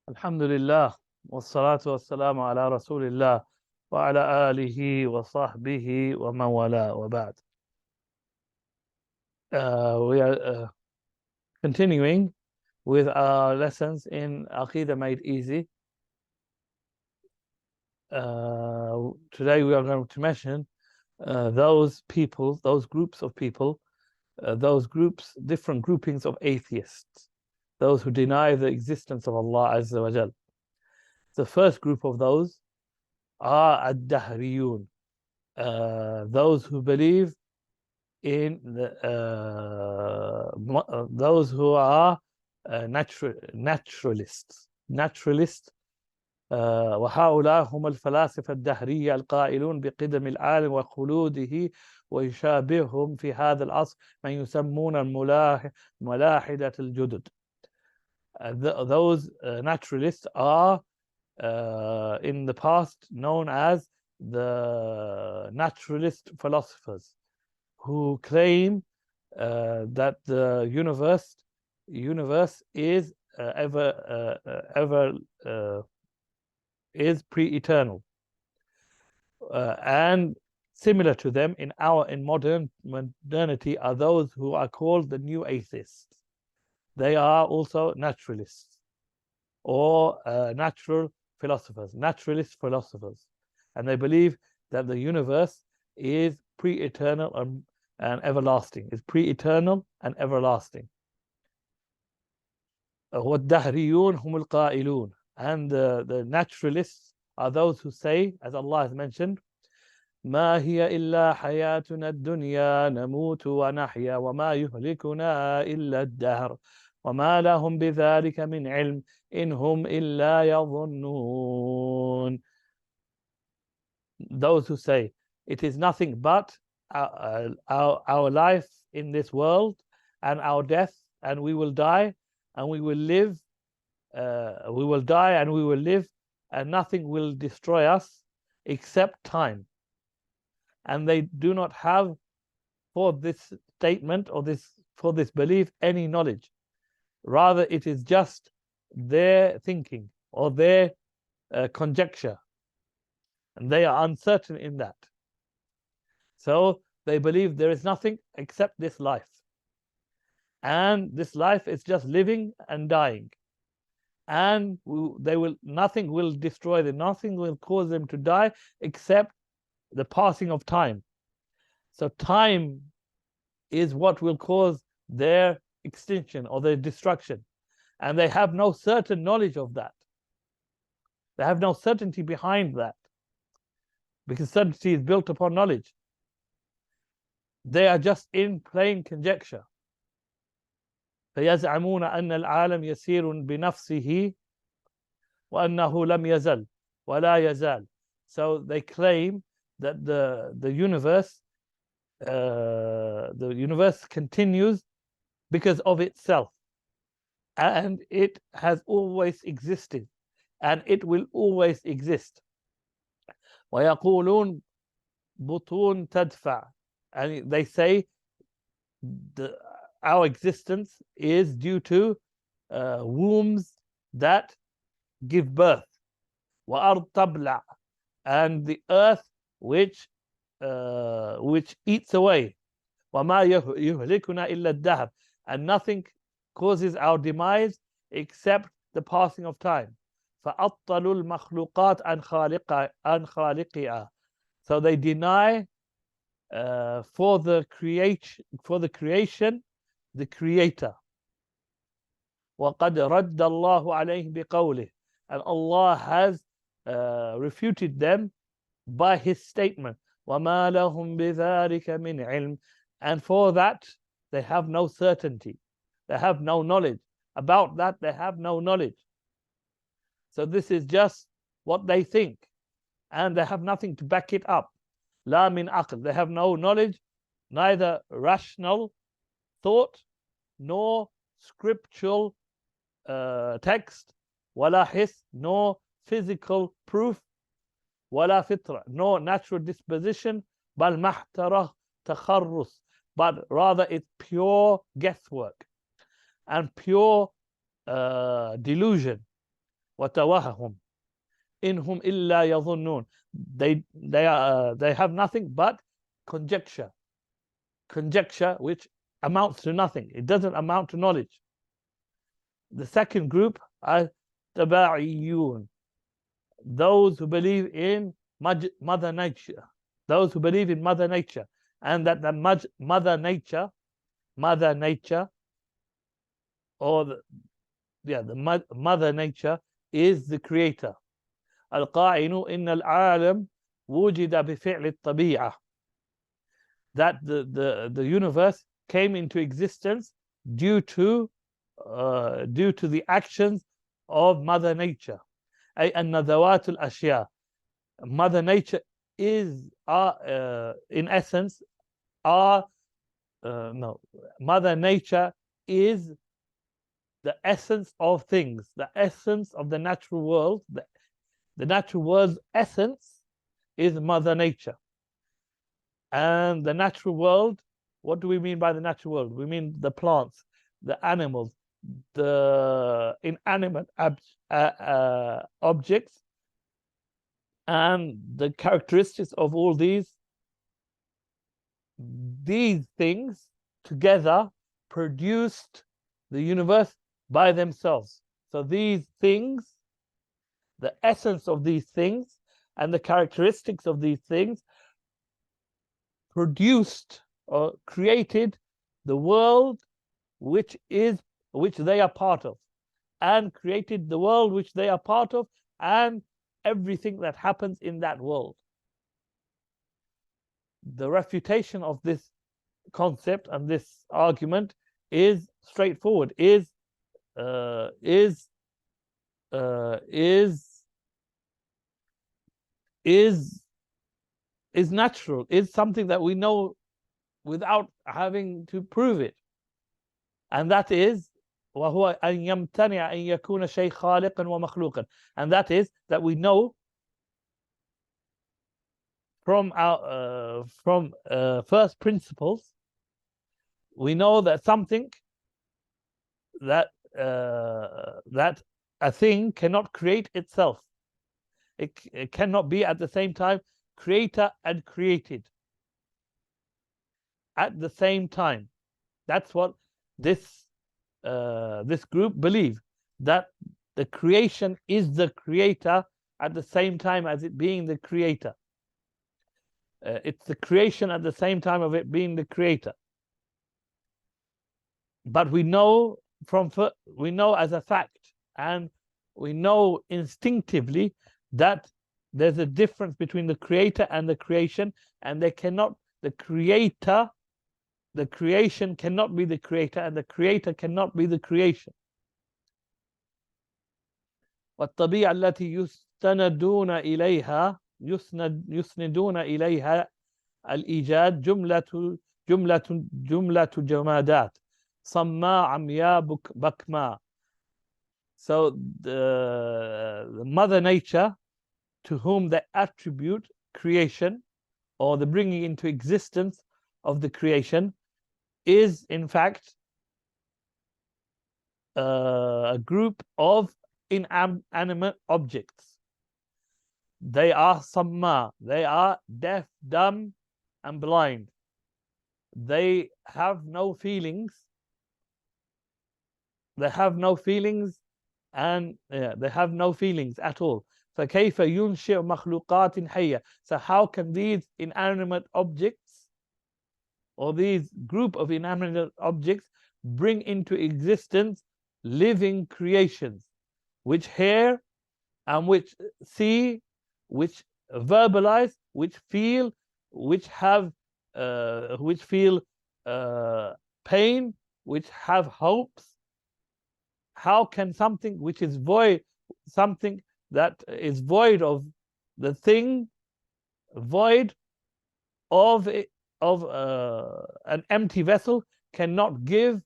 Alhamdulillah, wassalatu wassalamu ala rasulillah wa ala alihi wa sahbihi wa man wala wa ba'd. We are continuing with our lessons in Aqeedah Made Easy. Today we are going to mention those people, those groups of people, different groupings of atheists, those who deny the existence of Allah Azza wa Jal. The first group of those are ad-dahriyun, those who believe in those who are naturalists. وهؤلاء هم الفلاسفة الدهرية القائلون بقدم العالم وخلوده ويشابههم في هذا العصر من يسمون الملاحدة الجدد. Those naturalists are in the past known as the naturalist philosophers, who claim that the universe is is pre-eternal, and similar to them in modernity are those who are called the new atheists. They are also naturalists or naturalist philosophers, and they believe that the universe is pre-eternal and everlasting, وَالدَّهْرِيُّونَ هُمُ الْقَائِلُونَ, and the naturalists are those who say, as Allah has mentioned, مَا هِيَ إِلَّا حَيَاتُنَا الدُّنْيَا نَمُوتُ وَنَحْيَا وَمَا يُهْلِكُنَا إِلَّا الدَّهْرُ وَمَا لَهُمْ بِذَلِكَ مِنْ عِلْمٍ إِنْ هُمْ إِلَّا يَظُنُّونَ. Those who say it is nothing but our life in this world and our death, and we will die and we will live, and nothing will destroy us except time. And they do not have for this statement or for this belief any knowledge. Rather, it is just their thinking or their conjecture, and they are uncertain in that. So they believe there is nothing except this life, and this life is just living and dying, and nothing will destroy them, nothing will cause them to die except the passing of time. So time is what will cause their extinction or their destruction, and they have no certain knowledge of that. They have no certainty behind that, because certainty is built upon knowledge. They are just in plain conjecture. فيزعمون أن العالم يسير بنفسه وأنه لم يزل ولا يزال. So they claim that the universe continues because of itself, and it has always existed, and it will always exist. ويقولون بطون تدفع, and they say our existence is due to wombs that give birth. وأرض تبلع, and the earth which eats away. وما يهلكنا إلا الدهر, and nothing causes our demise except the passing of time. فأبطلوا المخلوقات عن خالقها. So they deny for the creation the creator. وقد رد الله عليهم بقوله, and Allah has refuted them by his statement, وما لهم بذلك من علم, and for that they have no certainty, they have no knowledge about that, they have no knowledge. So this is just what they think, and they have nothing to back it up. لا من عقل, they have no knowledge, neither rational thought nor scriptural text, ولا حس, nor physical proof, ولا فطرة, nor natural disposition, بل محترى تخرص, but rather it's pure guesswork and pure delusion وتوهم إنهم إلا يظنون. They have nothing but conjecture which amounts to nothing. It doesn't amount to knowledge. The second group are tabaiyun, those who believe in mother nature, those who believe in mother nature, and that the mother nature, or the mother nature is the creator. القائن إن العالم وجد بفعل الطبيعة, that the universe came into existence due to the actions of mother nature. أي أن ذوات الأشياء, mother nature is in essence mother nature is the essence of things, the essence of the natural world. The natural world's essence is mother nature. And the natural world, what do we mean by the natural world? We mean the plants, the animals, the inanimate objects, and the characteristics of all these things together produced the universe by themselves. So these things, the essence of these things and the characteristics of these things produced or created the world which they are part of, and created the world which they are part of, and everything that happens in that world. The refutation of this concept and this argument is straightforward, is natural, is something that we know without having to prove it, and that is وهو أن يمتنع أن يكون شيء خالقا ومخلوقا, and that is that we know from our first principles, we know that something that a thing cannot create itself. It cannot be at the same time creator and created at the same time. That's what this group believe, that the creation is the creator at the same time as it being the creator. It's the creation at the same time of it being the creator. But we know as a fact, and we know instinctively that there's a difference between the creator and the creation, and the creation cannot be the creator, and the creator cannot be the creation. والطبيعة التي يستندون إليها الإيجاد جملة جمادات صماء عمياء بكماء. So the mother nature, to whom they attribute creation or the bringing into existence of the creation, is in fact a group of inanimate objects. They are samma, they are deaf, dumb, and blind. They have no feelings. They have no feelings, and they have no feelings at all. فكيف ينشئ مخلوقات حية? So how can these inanimate objects, or these group of inanimate objects, bring into existence living creations which hear and which see, which verbalize, which feel, which feel pain, which have hopes? How can something which is void, something that is void of the thing, void of an empty vessel, cannot give?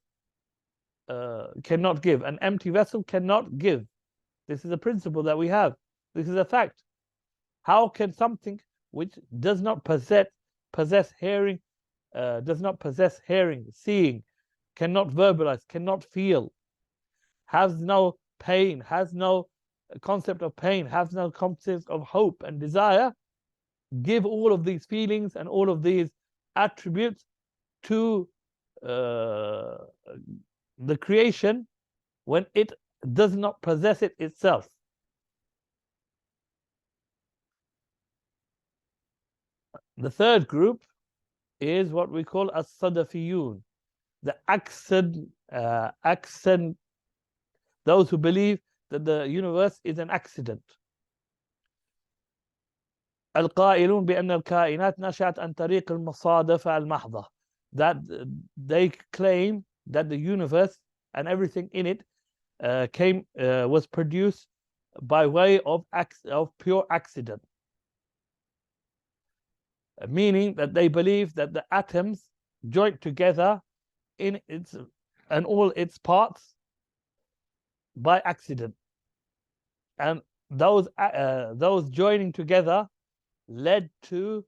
An empty vessel cannot give. This is a principle that we have. This is a fact. How can something which does not possess hearing, seeing, cannot verbalize, cannot feel, has no pain, has no concept of pain, has no concept of hope and desire, give all of these feelings and all of these attributes to the creation when it does not possess it itself. The third group is what we call as-sadafiyun, the accent, those who believe that the universe is an accident. القائلون بأن الكائنات نشأت عن طريق المصادفة المحضة, that they claim that the universe and everything in it was produced by way of pure accident, meaning that they believe that the atoms joined together in its and all its parts by accident, and those joining together led to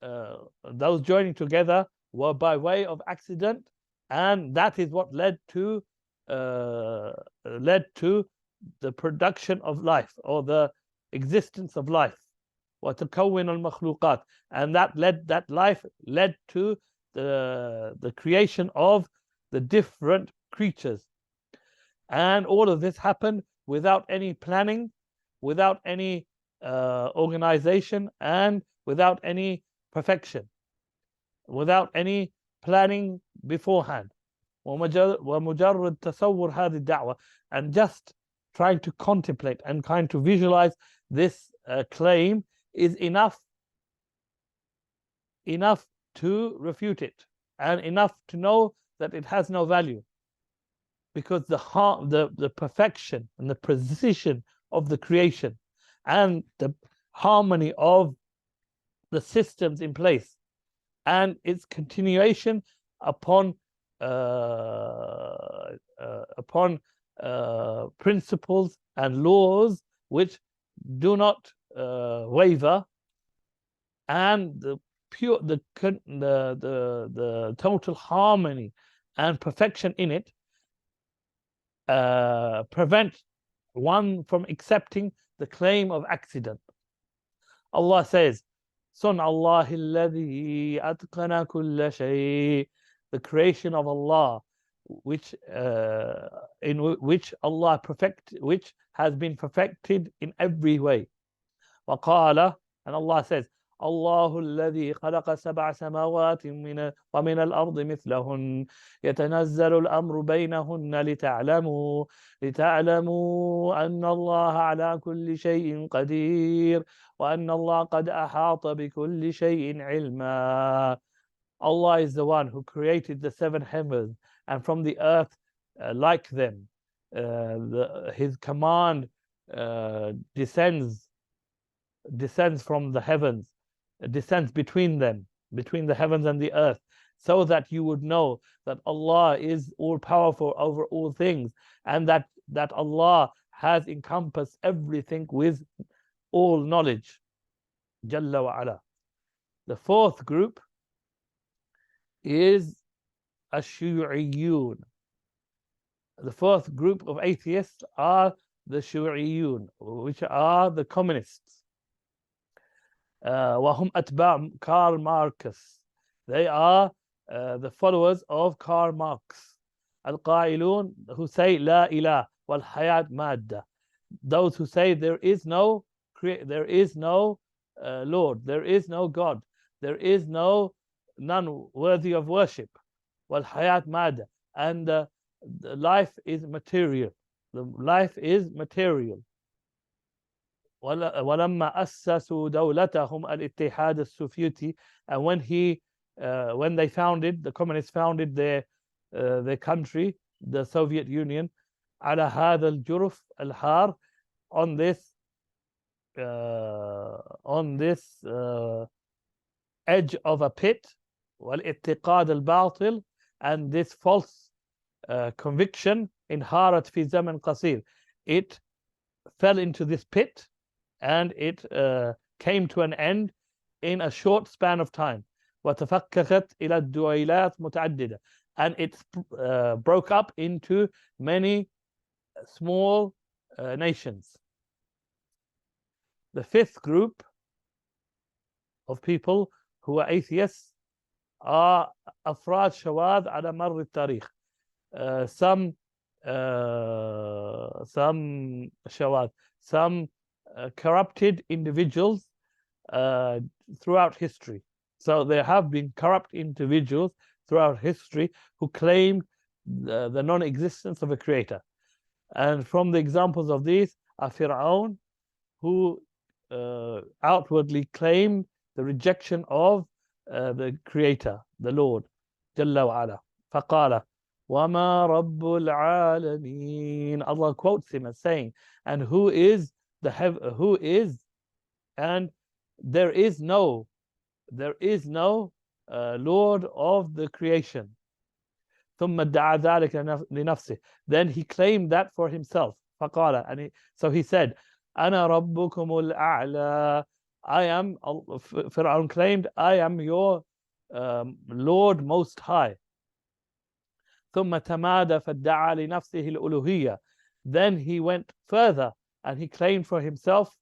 those joining together were by way of accident, and that is what led to the production of life, or the existence of life. وتكون المخلوقات, and that life led to the creation of the different creatures. And all of this happened without any planning, without any organization, and without any perfection, without any planning beforehand. ومجرد تصور هذه الدعوة, and just trying to contemplate and trying to visualize this claim is enough to refute it, and enough to know that it has no value, because the perfection and the precision of the creation and the harmony of the systems in place and its continuation upon principles and laws which do not waver, and the total harmony and perfection in it prevent one from accepting the claim of accident. Allah says, "Sun Allah alladhi atqana kulla shay," the creation of Allah, which Allah which has been perfected in every way. وقال, and Allah says, الله الذي خلق سبع سماوات ومن الأرض مثلهن يتنزل الأمر بينهن لتعلموا أن الله على كل شيء قدير وأن الله قد أحاط بكل شيء علما. Allah is the one who created the seven heavens, and from the earth like them. His command descends from the heavens, descends between them, between the heavens and the earth, so that you would know that Allah is all powerful over all things, and that Allah has encompassed everything with all knowledge. Jalla wa ala. The fourth group is ash-Shu'iyun. The fourth group of atheists are the Shu'iyun, which are the communists. وهم أتباع Karl Marx. They are the followers of Karl Marx. القائلون, who say لا إله والحياة مادة. Those who say there is no Lord, there is no God, there is none worthy of worship. والحياة مادة, and the life is material. The life is material. ولما أسسوا دولتهم الاتحاد السوفيتي, and when they founded, the communists founded their country, the Soviet Union, على هذا الجرف الحار, on this edge of a pit, والاعتقاد الباطل, and this false conviction, انهارت في زمن قصير, it fell into this pit, and it came to an end in a short span of time. وتفككت إلى الدويلات متعددة, and it broke up into many small nations. The fifth group of people who are atheists are أفراد شواذ على مر التاريخ. Some شواذ, some corrupted individuals throughout history. So there have been corrupt individuals throughout history who claim the non-existence of a creator. And from the examples of these are Fir'aun, who outwardly claimed the rejection of the creator, the Lord, Jalla wa ala. فقال وما رب العالمين. Allah quotes him as saying, and who is and there is no Lord of the creation. ثم ادعى ذلك لنفسه. Then he claimed that for himself. فقال, so he said, أنا ربكم الأعلى. Fir'aun claimed, I am your Lord Most High. ثم تمادى فادعى لنفسه الألوهية. Then he went further and he claimed for himself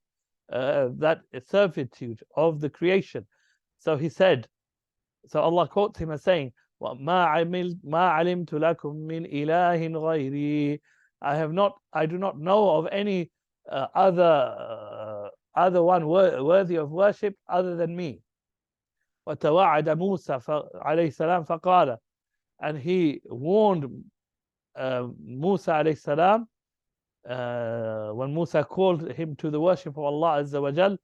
that servitude of the creation. So he said, so Allah quotes him as saying, ما علمت لكم من إله غيري. I do not know of any other one worthy of worship other than me. وتوعد موسى عليه السلام فقال, and he warned Musa alayhi salam when Musa called him to the worship of Allah Azza wa Jal.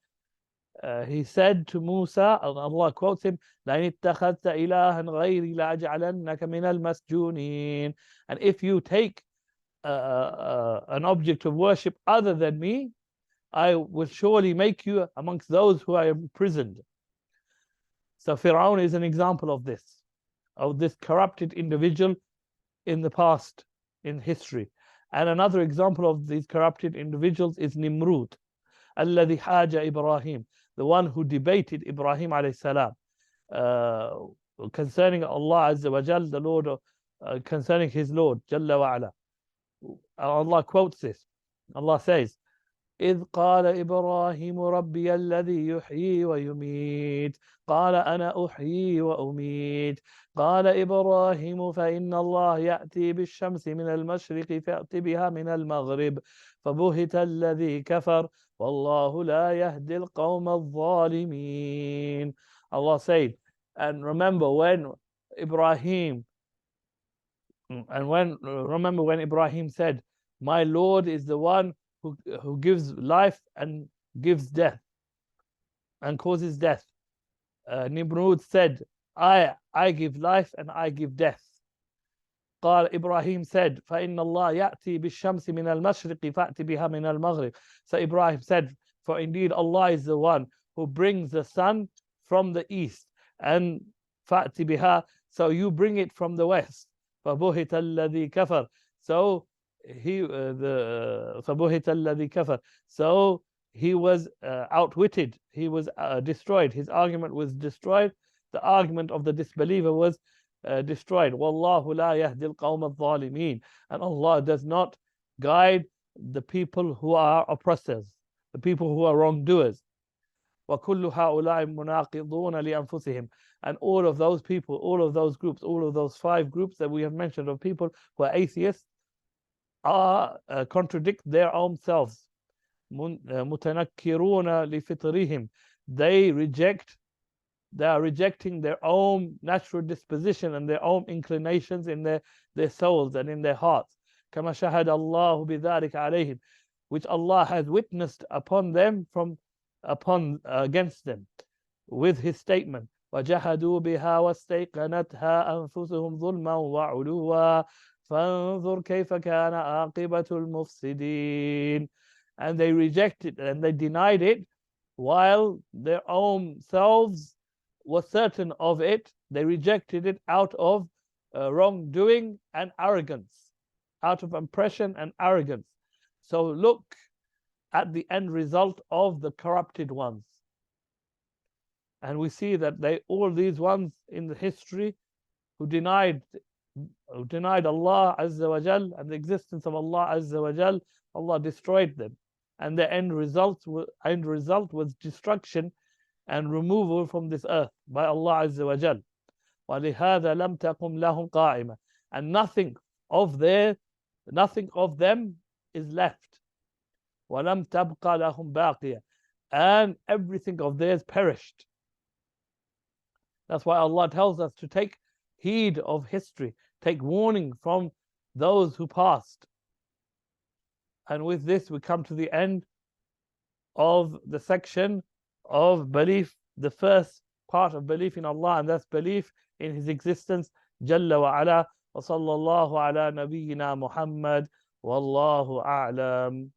He said to Musa, and Allah quotes him, لَإِنِ اتَّخَذْتَ إِلَهًا غَيْرِي لَأَجْعَلَنَّكَ مِنَ الْمَسْجُونِينَ. And if you take an object of worship other than me, I will surely make you amongst those who are imprisoned. So Fir'aun is an example of this corrupted individual in the past, in history. And another example of these corrupted individuals is Nimrud, الذي حاج Ibrahim, the one who debated Ibrahim alayhi salam concerning Allah Azza wa Jal, the Lord, concerning his Lord Jalla wa ala. Allah quotes this. Allah says, إذ قال إبراهيم ربي الذي يحيي ويميت قال أنا أحيي وأميت قال إبراهيم فإن الله يأتي بالشمس من المشرق فأت بها من المغرب فبهت الذي كفر والله لا يهدي القوم الظالمين. Allah said, and remember when Ibrahim said, my Lord is the one who gives life and gives death and causes death. Nimrud said, I give life and I give death. قال Ibrahim said, فإن الله يأتي بالشمس من المشرق فأتي بها من المغرب. So Ibrahim said, for indeed Allah is the one who brings the sun from the east, and فأتي بها, so you bring it from the west. فبهت الذي كفر. So فبهت الذي كفر. So he was outwitted, he was destroyed, his argument was destroyed, the argument of the disbeliever was destroyed. والله لا يهدي القوم الظالمين. And Allah does not guide the people who are oppressors, the people who are wrongdoers. وكل هؤلاء مناقضون لأنفسهم. And all of those people, all of those groups, all of those 5 groups that we have mentioned of people who are atheists are contradict their own selves. متنكرون لفطرهم. They are rejecting their own natural disposition and their own inclinations in their souls and in their hearts. كما شهد الله بذلك عليهم, which Allah has witnessed upon them against them with his statement, وجحدوا بها واستيقنتها أنفسهم ظلما وعلوا فانظر كيف كان عاقبة المفسدين. And they rejected and they denied it while their own selves were certain of it. They rejected it out of wrongdoing and arrogance, out of oppression and arrogance. So look at the end result of the corrupted ones. And we see that all these ones in the history who denied Allah Azza wa Jal and the existence of Allah Azza wa Jal, Allah destroyed them. and the end result was destruction and removal from this earth by Allah Azza wa Jal. وَلِهَذَا لَمْ تَقُمْ لَهُمْ قَائِمًا, and nothing of them is left. وَلَمْ تَبْقَ لَهُمْ بَاقِيَةً, and everything of theirs perished. That's why Allah tells us to take heed of history, take warning from those who passed. And with this we come to the end of the section of belief, the first part of belief in Allah, and that's belief in His existence, Jalla wa ala. Wa sallallahu ala nabiyyina Muhammad, wallahu a'lam.